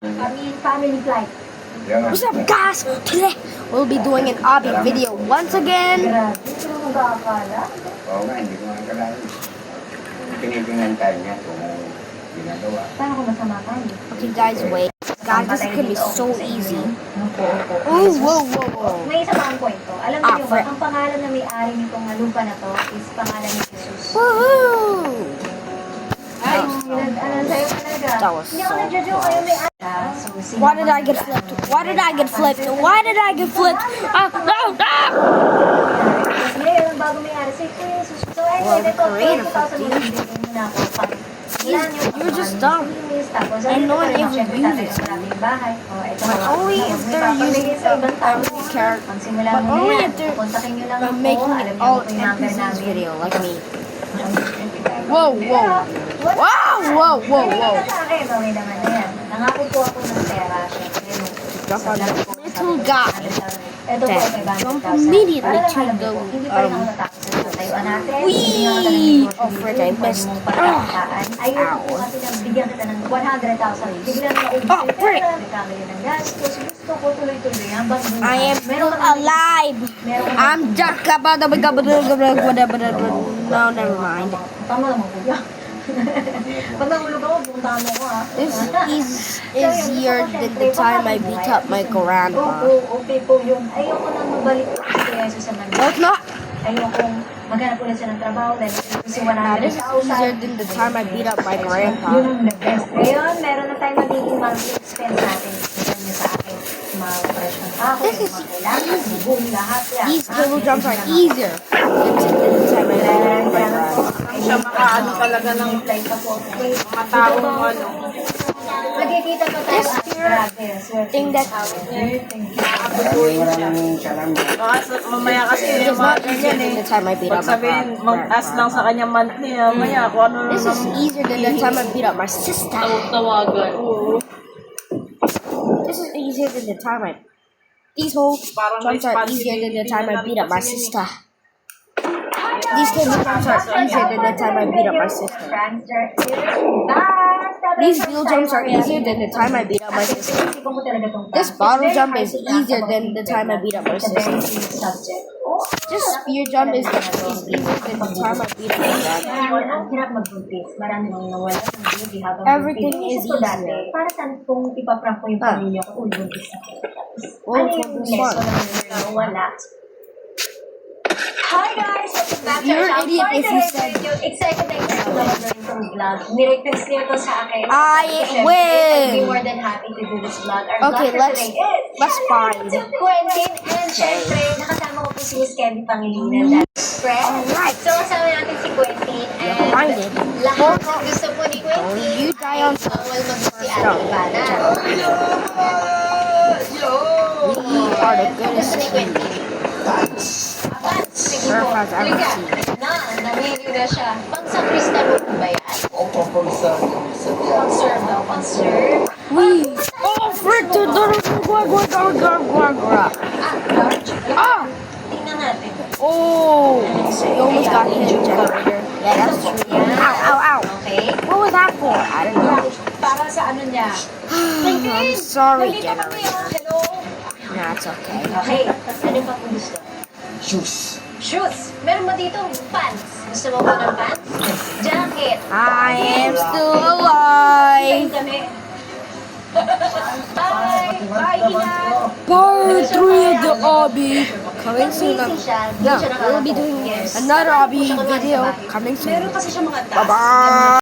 Family flight. What's up, guys? Today we'll be doing an obby video once again. Grabe, hindi mo mag-aakala. Oo nga, hindi ko nga akalain. Tinitingnan tayo niya kung ginagawa. Paano kung masama tayo? Okay, guys, wait. Guys, this is gonna be so easy. Opo. Oh, whoa, whoa, whoa. May isa pang kwento. Alam Ah, niyo ba, friend. ang pangalan na may-ari nitong lupa na to is pangalan ni Jesus. Woohoo! Ay, ano sa'yo talaga? That was Hindi ako so nagjo-joke kayo may So, Why did I get flipped? Why did I get flipped? Why did I get flipped? Ah, no, no! Kasi ngayon, ang bago may-ari si Jesus. So, anyway, Well, ito, creative 20,000 bibigyan mo na ako. You're just dumb. And no one ever uses it. But only if they're using every character. But only if they're making it all NPC's video, like me. Whoa, whoa. Wow, whoa, whoa, whoa. Nangako po ako ng pera. Jump on the little guy. Ito po, Then jump immediately to the, Whee! Oh, frick, I missed. Ayun po kasi nabigyan kita ng 100,000. Biglang naubos Oh, yung frick! pera, nagkamali ng gastos. Gusto ko tuloy-tuloy hanggang buhay. I am still alive. I'm just about to no, never mind. Tama naman po yan. Pag nahulog ako, puntahan mo ko ha. This is easier than the time I beat up my grandma. Okay po yun. Ayoko nang mabalik po si Jesus sa No, nagdaan. it's not. Ayokong maghanap ulit siya ng trabaho dahil kasi This is easier than the time I beat up my grandpa. Yun ang the best. Ngayon, meron na tayong magiging monthly expense natin. Ito nyo sa akin. Mga operasyon pa ako, This is mga kailangan, bubong lahat yan. These cable jumps are easier than the time I beat up my grandpa. Siya makaano talaga ng mga taong ano. Magkikita pa tayo. Grabe, swerte. Thing that Aabutuin siya. Mamaya kasi This yung is mga not easier ganyan than eh. the time I beat up Pag my sabihin, mag-ask lang sa kanya monthly, mamaya kung ano This is easier than the time I beat up my sister. tawagan. Oo. This is easier than the time I. These whole jumps are easier than the time I beat up my sister. These cable jumps are easier than the time I beat up my sister. These wheel jumps are easier than the time I beat up my sister. This bottle jump is easier than the time I beat up my sister. This spear jump is easier than the time I beat up my grandma. Everything is easier. Para saan kung ipaprank ko yung pamilya ko, buntis ako. Well, Ano it's yung fun. lesson na wala? Hi guys! Welcome back to You're our an idiot if you said- Excited tayo sa mga itong vlog. Nirequest niyo to sa akin. I Siyempre, win. I'd be more than happy to do this vlog. Our Okay, vlog for today is let's find. Quentin and syempre, nakasama ko po si Miss Candy Pangilinan. Alright. So, kasama natin si Quentin and Find it. lahat ng gusto po ni Quentin. You die on Bawal mag-si Ate Ivana. We are the goodest Ni team. Quentin. Sige Earth po. has ever Liga. seen. Na-video na siya. Pang sa Krista mo ba yan? Pang-serve daw. Pang-serve. We. Oh, frick! Ah! Tingnan natin. Oh! You almost got hit, generator. Yeah, that's true. Ow, ow, ow. Okay. What was that for? I don't know. Para sa ano niya. I'm sorry, Nandito kami, generator. hello. Nah, it's okay. Okay. Ano pa kung gusto? Shoes. Shoes. Meron ba dito pants? Gusto mo ba ng pants? Jacket. I am still alive. Kami. Bye! Bye, Ina! Part 3 of the obby coming soon. Busy siya. Di Yeah, siya we'll be doing nakakapag-guess. another obby Gusto ko nga video sa bahay. coming soon. Meron kasi siya mga task. Bye-bye.